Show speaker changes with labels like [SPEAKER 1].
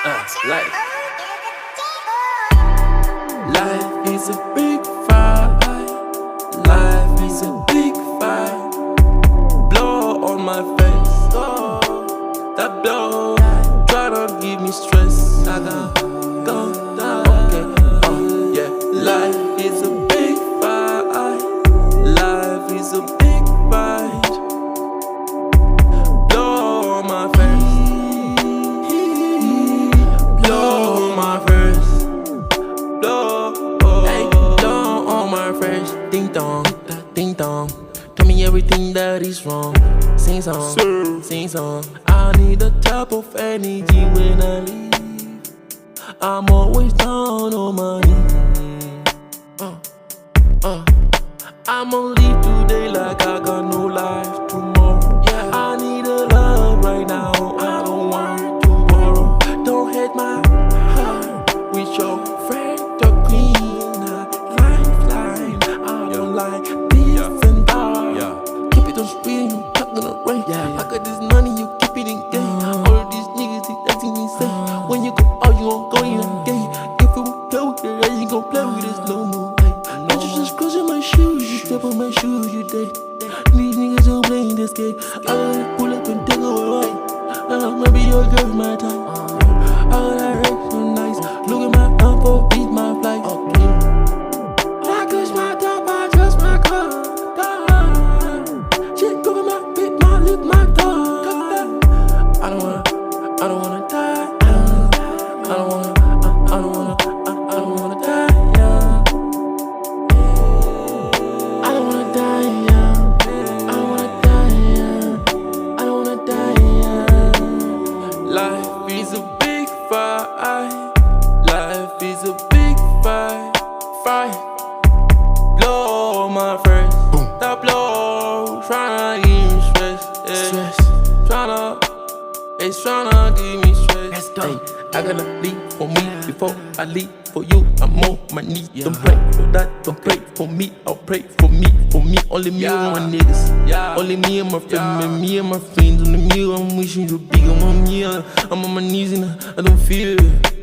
[SPEAKER 1] Life. Life is a big fight. Life is a big fight. Blow on my face. That blow try to give me stress. I gotta go down. Okay. Yeah. Life is a big fight. Life is a big fight. Blow on my face. Blow on my face. Blow, hey, blow on my face. Ding dong, ding dong. Tell me everything that is wrong. Sing song, sing song. I need a type of energy when I leave. I'm always down on my knees. I'ma leave today like I got no life tomorrow. Yeah, I need a love right now. I don't want tomorrow. Don't hate my heart with your friend, the queen, lifeline. I don't like this and that. Keep it on screen, you talking on rain. I got this money, you keep it in game. All of these niggas, they acting insane. When you go out, you gon' go in a game. If you play with it, right, you gon' play with this slow mo. I just crossing my shoes, you step on my shoes, you dead. These niggas don't play in this game. I gotta pull up and take away. Maybe your girl's my type. All that rape so nice. Look at my uncle, beat my flight. I touch my top, I trust my car. Shit, cover my bit, my lip, my dog. I don't wanna die. I don't wanna die. I don't wanna die. I don't wanna die. I don't wanna die. Life is a big fight. Life is a big fight. Fight. Blow on my face. Boom. That blow tryna give me stress. Yeah. It's tryna give me stress.
[SPEAKER 2] Let's go.
[SPEAKER 1] Hey, I gotta leave for me before I leave for you. I'm on my knees. Don't pray for that. Don't pray for me. I'll pray for me. For me, only me and my niggas. Only me and my family, me and my friends. Only me, I'm wishing you big. I'm on my knees and I don't feel it.